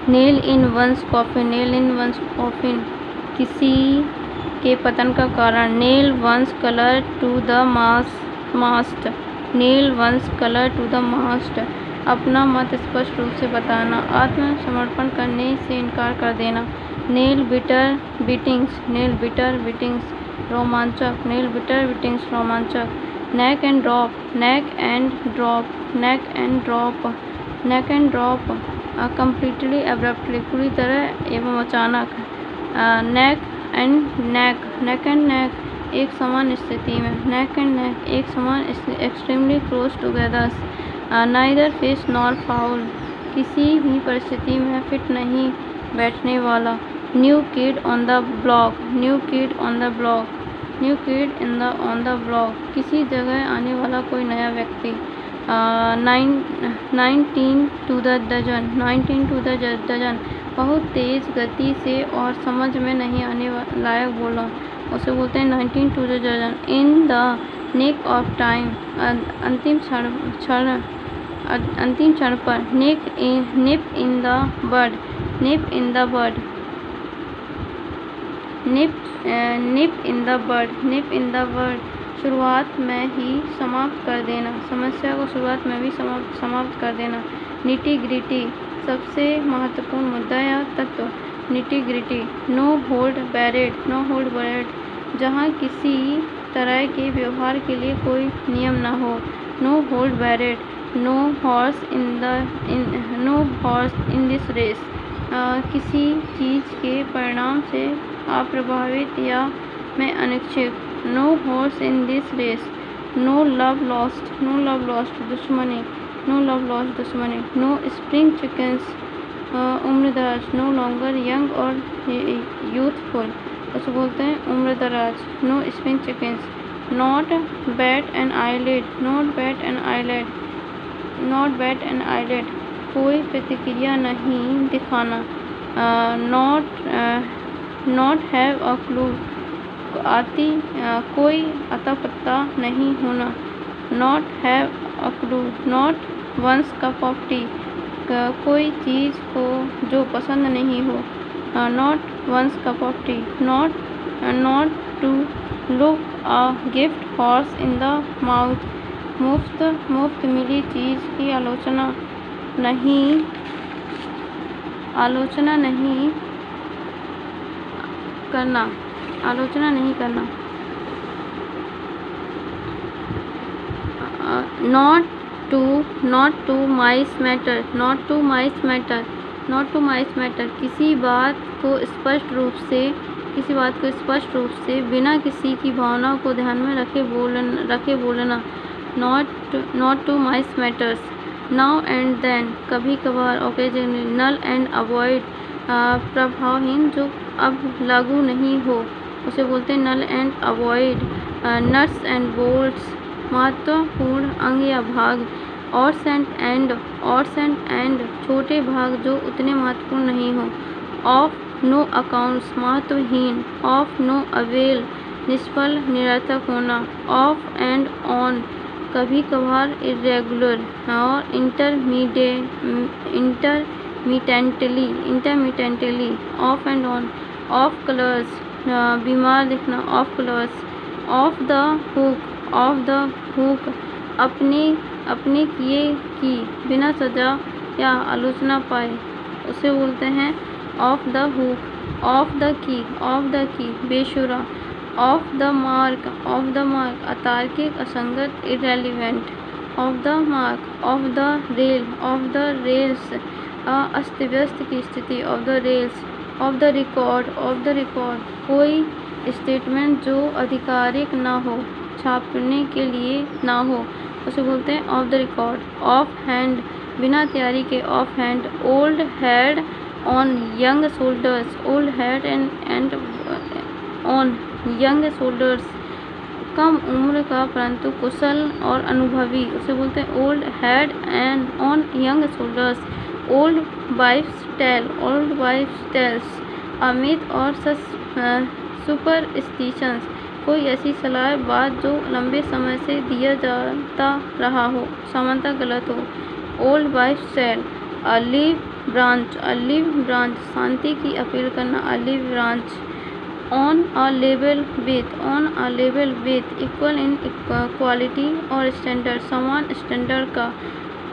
Nail in one's coffin, nail in one's coffin, किसी के पतन का कारण। Nail one's colour to the mast, nail one's colour to the mast, अपना मत स्पष्ट रूप से बताना, आत्मसमर्पण करने से इनकार कर देना। Nail bitter beatings, nail bitter beatings, रोमांचक, नेल बिटर बीटिंग्स, रोमांचक। Neck and drop, neck and drop, neck and drop, neck and drop, completely abruptly, पूरी तरह एवं अचानक। Neck and neck, neck and neck, एक समान स्थिति में। नेक एंड नेक, एक समान, extremely close together. Neither fish nor fowl, किसी भी परिस्थिति में फिट नहीं बैठने वाला। New kid on the block, new kid on the block, new kid on the block, किसी जगह आने वाला कोई नया व्यक्ति। 19 to the dozen, 19 to the dozen, बहुत तेज़ गति से और समझ में नहीं आने लायक बोला, उसे बोलते हैं 19 to the dozen. In the nick of time, अंतिम क्षण पर। Nip in the bud, nip in the bud, nip in the bud, nip in the bud, शुरुआत में ही समाप्त कर देना, समस्या को शुरुआत में भी समाप्त कर देना। निटी ग्रिटी, सबसे महत्वपूर्ण मुद्दा या तत्व। Nitty gritty. No hold barred, no hold barred, जहाँ किसी तरह के व्यवहार के लिए कोई नियम ना हो। No hold barred. No horse in this race, किसी चीज़ के परिणाम से अप्रभावित या मैं अनिच्छुक। No horse in this race. No love lost, no love lost, दुश्मनी, नो लव लॉस्ट, दुश्मनी। नो स्प्रिंग चिकन्स, उम्रदराज, नो लॉन्गर यंग और यूथफुल, उसे बोलते हैं उम्रदराज। No spring chickens. Not bat an eyelet, not bat an eyelet, not bat an eyelet, कोई प्रतिक्रिया नहीं दिखाना। नॉट हैव अ क्लू, कोई अता पता नहीं होना। Not have a clue. Not one's cup of tea, कोई चीज़ को जो पसंद नहीं हो। Not one's cup of tea. Not to look a gift horse in the mouth, मुफ्त मिली चीज़ की आलोचना नहीं करना, आलोचना नहीं करना। Not to mince matter, not to mince matter, not to mince matter, किसी बात को स्पष्ट रूप से बिना किसी की भावना को ध्यान में रखे बोलना। Not to mince matters. Now and then, कभी कभार, ओकेजनली। नल एंड अवॉइड, प्रभावहीन जो अब लागू नहीं हो, उसे बोलते हैं null and avoid. Nuts and bolts, महत्वपूर्ण अंग या भाग। ऑड्स एंड एंड, छोटे भाग जो उतने महत्वपूर्ण नहीं हो। ऑफ नो अकाउंट्स, महत्वहीन। ऑफ नो अवेल, निष्फल, निरर्थक होना। ऑफ एंड ऑन, कभी कभार, इरेगुलर और intermittently. Of and on. Of colours, बीमार दिखना। Of colours. Of the hook, off the hook, अपने किए की बिना सजा या आलोचना पाए, उसे बोलते हैं off the hook. Off the key, बेशुरा। ऑफ द मार्क, अतार्किक, असंगत, irrelevant. Off the mark. Off the rails, अस्त व्यस्त की स्थिति। Off the rails. Off the record, कोई स्टेटमेंट जो आधिकारिक ना हो, छापने के लिए ना हो, उसे बोलते हैं off the record. Off hand, बिना तैयारी के। Off hand. Old head on young shoulders, old head and on young shoulders, कम उम्र का परंतु कुशल और अनुभवी, उसे बोलते हैं old head and on young shoulders. Old wife's tales, अमित और सुपरस्टिशंस, कोई ऐसी सलाह बात जो लंबे समय से दिया जाता रहा हो, सामान्यतः गलत हो। Old wife's tale, branch, olive branch, शांति की अपील करना, olive branch. On a level with, equal in quality और स्टैंडर्ड, समान स्टैंडर्ड का।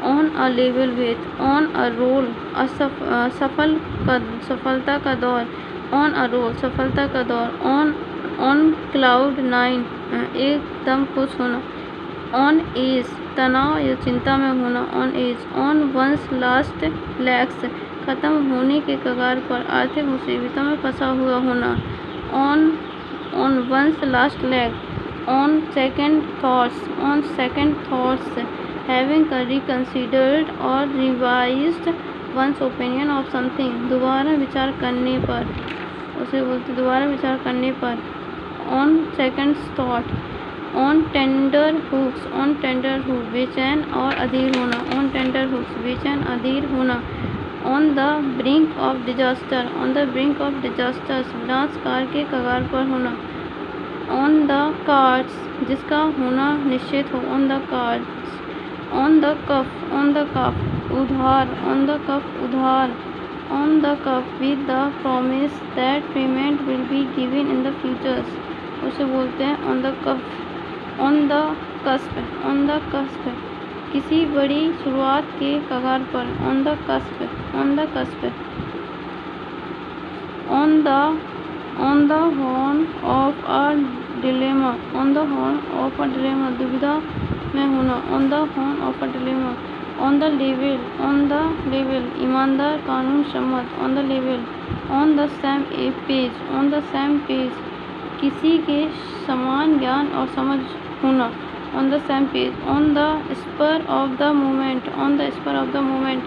On a level with, on a roll, सफलता का दौर, ऑन अ रोल, सफलता का दौर। ऑन क्लाउड 9, एकदम खुश होना। ऑन एज, तनाव या चिंता में होना, on edge. On one's last legs, खत्म होने के कगार पर, आर्थिक मुसीबतों में फंसा हुआ होना। On one's last leg. On second thoughts, having reconsidered और revised one's opinion of something, दोबारा विचार करने पर, उसे बोलते दोबारा विचार करने पर। On second thought. On tender hooks, बेचैन और अधीर होना, ऑन टेंडर हुक्स, बेचैन अधीर होना। On the brink of disaster, विनाश काल के कगार पर होना। ऑन द कार्ड्स, जिसका होना निश्चित हो, on the cards. On the cuff, उधार, ऑन द कफ, उधार। On the cuff with the promise that payment will be given in the futures, उसे बोलते हैं on the cuff. On the cusp, किसी बड़ी शुरुआत के कगार पर, on the cusp. On the horn of a dilemma, दुविधा में होना, on the horn of a dilemma. On the level, ईमानदार, कानून सम्मत, on the level. On the same page, किसी के समान ज्ञान और समझ होना, on the same page. On the spur of the moment,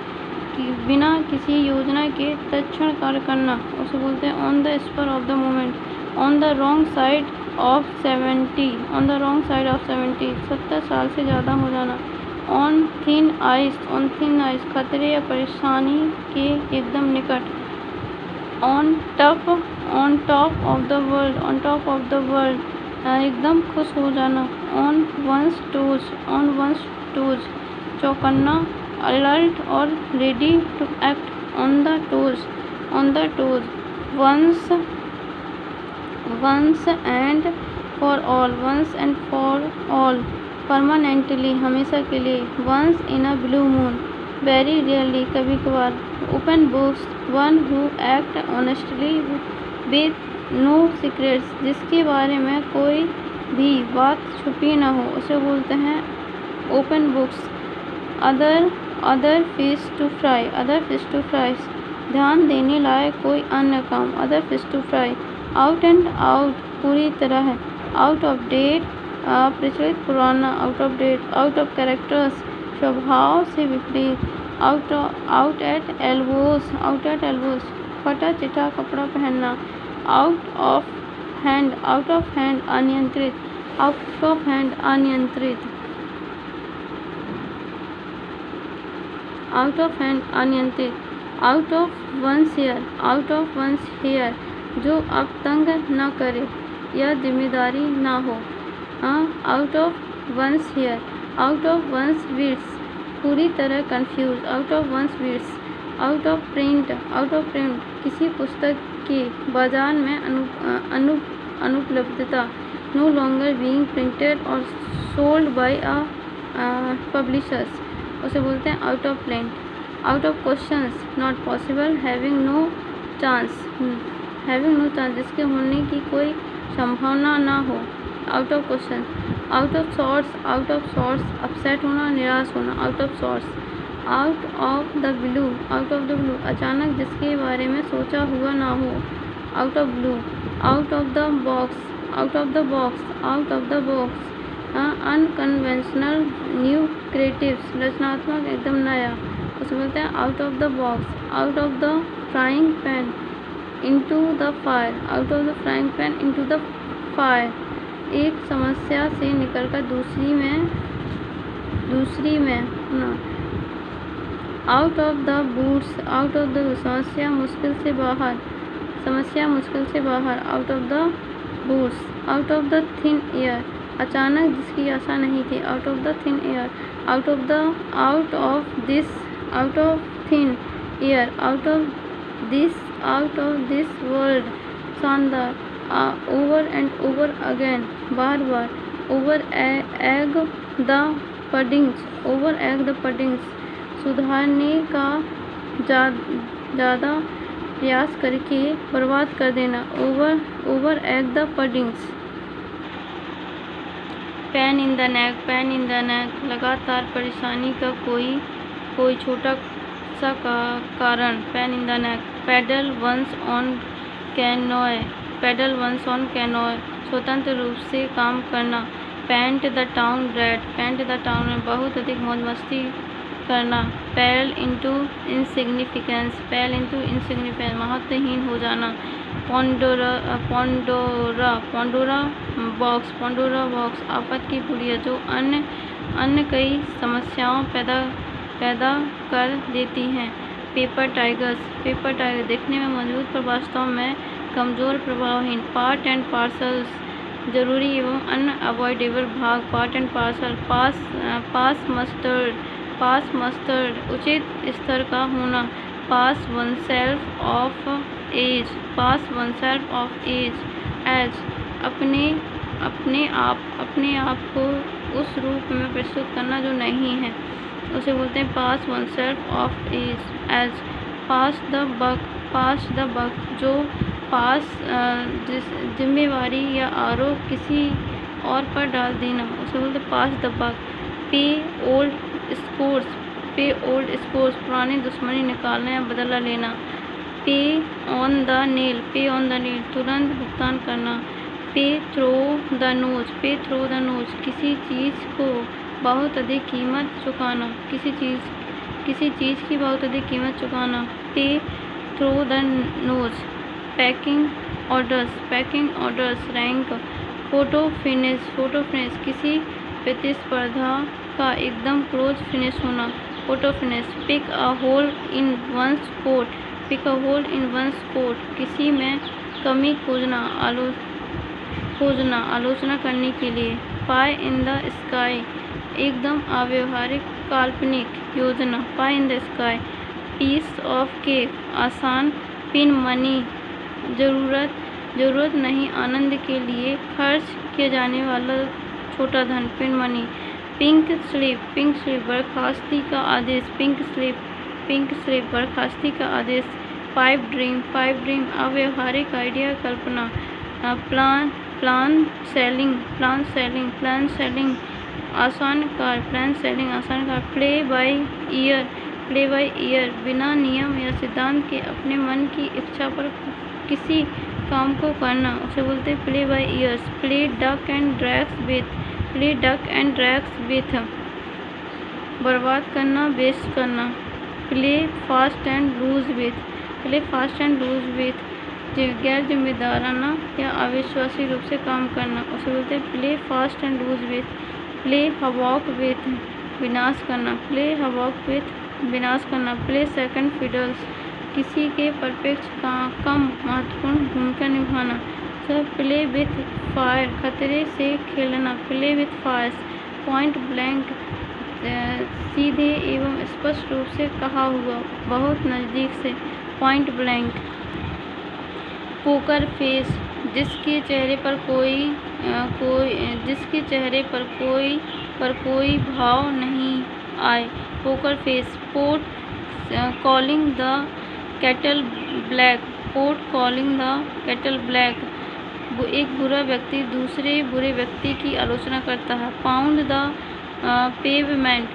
बिना किसी योजना के तत्क्षण कार्य करना, उसे बोलते हैं on the spur of the moment. On the wrong side of 70, 70 साल से ज़्यादा हो जाना। ऑन थिन आइस, खतरे या परेशानी के एकदम निकट। On top of the world, एकदम खुश हो जाना। ऑन वंस टोज, चौकन्ना, अलर्ट और ready to act, on the toes. Once and for all, permanently, हमेशा के लिए। Once in a blue moon, very rarely, कभी कभार। Open books, one who act honestly with no secrets, जिसके बारे में कोई भी बात छुपी न हो, उसे बोलते हैं open books. Other fish to fry, ध्यान देने लायक कोई अन्य काम, other fish to fry. Out and out, पूरी तरह। आउट ऑफ डेट, प्रचलित, पुराना, out of date. Out of characters, स्वभाव से विपरीत। आउट एट एल्बोज, फटा चिटा कपड़ा पहनना। आउट ऑफ हैंड, अनियंत्रित। आउट ऑफ वंस हेयर, जो अब तंग न करे या जिम्मेदारी ना हो। Out of one's hair. Out of one's wits, पूरी तरह confuse, out of one's wits. Out of print, किसी पुस्तक के बाजार में अनुपलब्धता, नो लॉन्गर बीइंग प्रिंटेड और सोल्ड बाय पब्लिशर्स, उसे बोलते हैं out of print. Out of questions, not possible, having no chance, जिसके होने की कोई संभावना ना हो, out of question. Out of sorts, upset होना, निराश होना, out of sorts. Out of the blue, अचानक, जिसके बारे में सोचा हुआ ना हो, out of blue. Out of the box, unconventional, new, creatives, रचनात्मक, एकदम नया, उसे बोलते हैं out of the box. Out of the frying pan into the fire, एक समस्या से निकलकर दूसरी में ना। आउट ऑफ द बूट्स, समस्या मुश्किल से बाहर, out of the boots. Out of the thin air, अचानक, जिसकी आशा नहीं थी, out of the thin air. Out of thin, air, out of this world, शानदार, ओवर एंड ओवर अगेन, बार बार, ओवर एग द पडिंग्स, सुधारने का ज़्यादा प्रयास करके बर्बाद कर देना, over egg the puddings. Pain in the neck, लगातार परेशानी का कोई छोटा सा कारण, pain in the neck. Pedal once on कैनोए, स्वतंत्र रूप से काम करना। पेंट द टाउन में बहुत अधिक मौज मस्ती करना। पैल इंटू इंसिग्निफिकेंस, महत्वहीन हो जाना। पोंडोरा बॉक्स, आफत की पुड़िया जो अन्य कई समस्याओं पैदा कर देती हैं। पेपर टाइगर, देखने में मजबूत पर वास्तव में कमजोर, प्रभावहीन। पार्ट एंड पार्सल्स, जरूरी एवं अनअवॉइडेबल भाग। Part and parcel. Pass mustard, उचित स्तर का होना। पास वनसेल्फ ऑफ एज, एज, अपने आप को उस रूप में प्रस्तुत करना जो नहीं है, उसे बोलते हैं pass oneself off as. Pass the buck, जो जिम्मेवारी या आरोप किसी और पर डाल देना, उसे बोलते हैं पास द बक। पे ओल्ड स्कोर्स, पुरानी दुश्मनी निकालना या बदला लेना। पे ऑन द नेल, तुरंत भुगतान करना। पे थ्रो द नोज, किसी चीज़ को बहुत अधिक कीमत चुकाना, किसी चीज़ की बहुत अधिक कीमत चुकाना। Pay through the nose. Pecking orders, rank. Photo finish, किसी प्रतिस्पर्धा का एकदम क्लोज फिनिश होना। Photo finish. Pick a hole in one's coat, किसी में कमी खोजना, आलोचना करने के लिए। पाई इन द स्काई, एकदम अव्यवहारिक, काल्पनिक योजना। Pie in the sky. Piece of cake, आसान। पिन मनी, जरूरत नहीं, आनंद के लिए खर्च किया जाने वाला छोटा धन, पिन मनी। पिंक स्लिप, बर्खास्ती का आदेश। पिंक स्लिप, बर्खास्ती का आदेश। पाइप ड्रीम, अव्यवहारिक आइडिया, कल्पना। प्लान सेलिंग, आसान कार। प्ले बाय ईयर, बिना नियम या सिद्धांत के अपने मन की इच्छा पर किसी काम को करना, उसे बोलते हैं play by ears. Play duck and drakes with, बर्बाद करना, वेस्ट करना। Play fast and loose with, गैर जिम्मेदाराना या अविश्वासी रूप से काम करना, उसे बोलते हैं play fast and loose with. Play havoc with, विनाश करना। प्ले सेकंड फिडल्स, किसी के परिप्रेक्ष्य का कम महत्वपूर्ण भूमिका निभाना। प्ले विथ फायर, खतरे से खेलना। Play with fires, point blank, सीधे एवं स्पष्ट रूप से कहा हुआ, बहुत नज़दीक से, पॉइंट ब्लैंक। पोकर फेस, जिसके चेहरे पर कोई भाव नहीं आए, poker face. Port calling the kettle black, एक बुरा व्यक्ति दूसरे बुरे व्यक्ति की आलोचना करता है। पाउंड द पेवमेंट,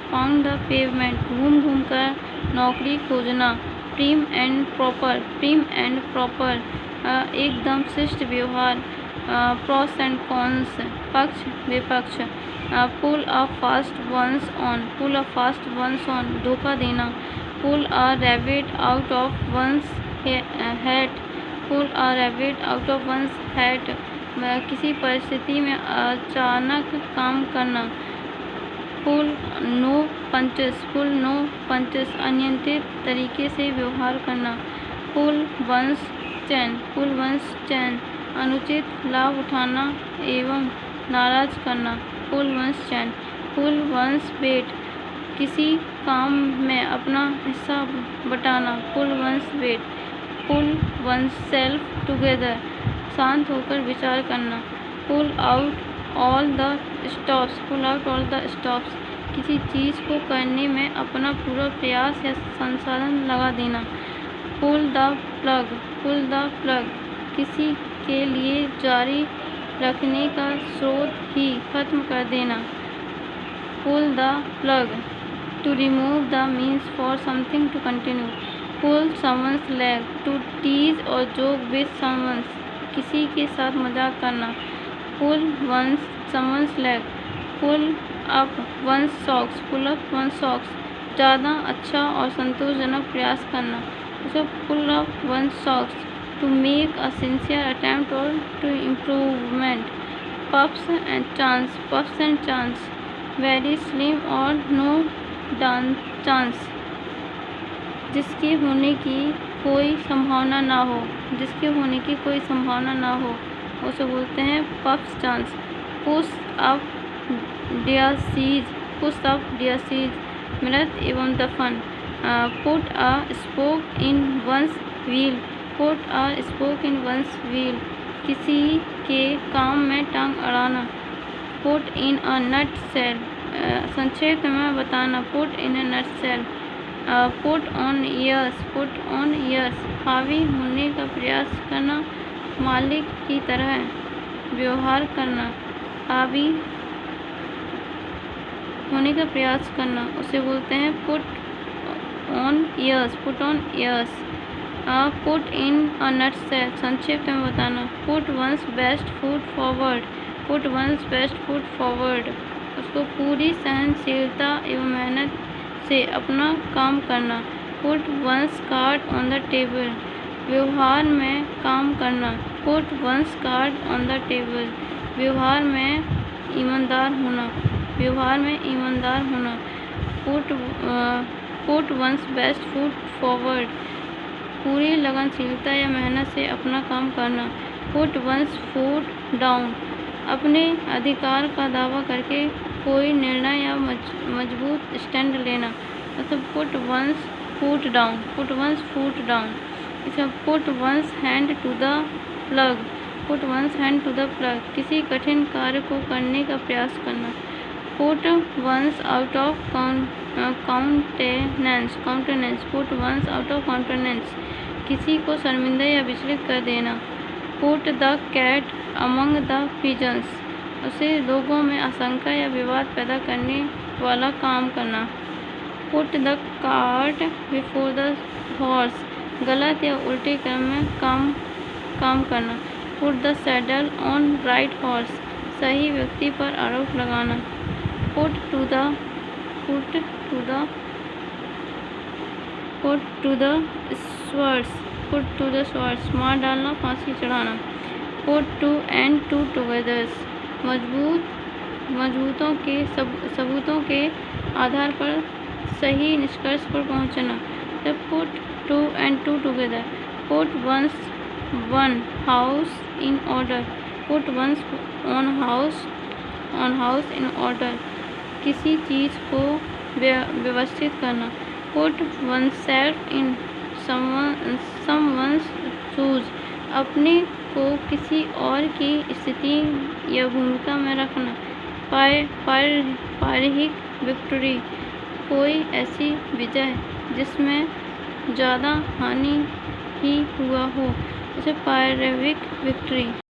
घूम कर नौकरी खोजना। प्रीम एंड प्रॉपर, एकदम शिष्ट व्यवहार। प्रोस एंड कॉन्स, पक्ष विपक्ष। Pull a fast one's on, धोखा देना। Pull a rabbit out of one's hat, किसी परिस्थिति में अचानक काम करना। पुल नो पंचेस, अनियंत्रित तरीके से व्यवहार करना। पुल वंस चैन, अनुचित लाभ उठाना एवं नाराज करना। पुल वंस चैन। पुल वंस बेट, किसी काम में अपना हिस्सा बटाना। Pull one's weight, pull one's self together, शांत होकर विचार करना। Pull out all the stops, pull out all the stops, किसी चीज़ को करने में अपना पूरा प्रयास या संसाधन लगा देना। Pull the plug, pull the plug, किसी के लिए जारी रखने का स्रोत ही खत्म कर देना। Pull the plug, to remove the means for something to continue. Pull someone's leg, to tease और जोक विद समवंस, किसी के साथ मजाक करना। Pull one's someone's leg, pull up one's socks, pull up one's socks, ज़्यादा अच्छा और संतोषजनक प्रयास करना। So pull up one's socks, to make a sincere attempt or to improvement. Puffs and chance, puffs and chance, very slim or no chance, जिसके होने की कोई संभावना ना हो, जिसके होने की कोई संभावना ना हो, उसे बोलते हैं puffs chance. Push up daisies, push up daisies, मृत एवं दफन। Put a spoke in one's wheel, put a spoke in one's wheel, किसी के काम में टांग अड़ाना। Put in a nut shell, संक्षेप में बताना। Put in a nut shell. Put on airs, put on airs, हावी होने का प्रयास करना, मालिक की तरह व्यवहार करना। हावी होने का प्रयास करना, उसे बोलते हैं put on airs, put on airs. Put in a nut shell, संक्षेप में बताना। Put one's best foot forward, put one's best foot forward, उसको पूरी सहनशीलता एवं मेहनत से अपना काम करना। Put one's card on the table, व्यवहार में काम करना। Put one's card on the table, व्यवहार में ईमानदार होना, व्यवहार में ईमानदार होना। Put one's best foot forward, पूरी लगनशीलता या मेहनत से अपना काम करना। पुट वंस फुट डाउन, अपने अधिकार का दावा करके कोई निर्णय या मजबूत स्टैंड लेना। मतलब put one's foot down, put one's foot down. इसका put one's hand to the plug, put one's hand to the plug, किसी कठिन कार्य को करने का प्रयास करना। Put one's out of countenance, countenance, put one's out of countenance, किसी को शर्मिंदा या विचलित कर देना। Put the cat among the pigeons, उसे लोगों में आशंका या विवाद पैदा करने वाला काम करना। Put the cart before the horse, गलत या उल्टे क्रम में काम करना। Put the saddle on right horse, सही व्यक्ति पर आरोप लगाना। Put to the swords, put to the swords, मार डालना, फांसी चढ़ाना। Put two and two togethers, मजबूतों के सबूतों के आधार पर सही निष्कर्ष पर पहुंचना। The put two and two together. Put one's one house in order, put one's on house in order, किसी चीज़ को व्यवस्थित करना। Put oneself in someone's shoes, अपने को किसी और की स्थिति या भूमिका में रखना। पारहिक विक्ट्री, कोई ऐसी विजय जिसमें ज़्यादा हानि ही हुआ हो, उसे पारहिक विक्ट्री।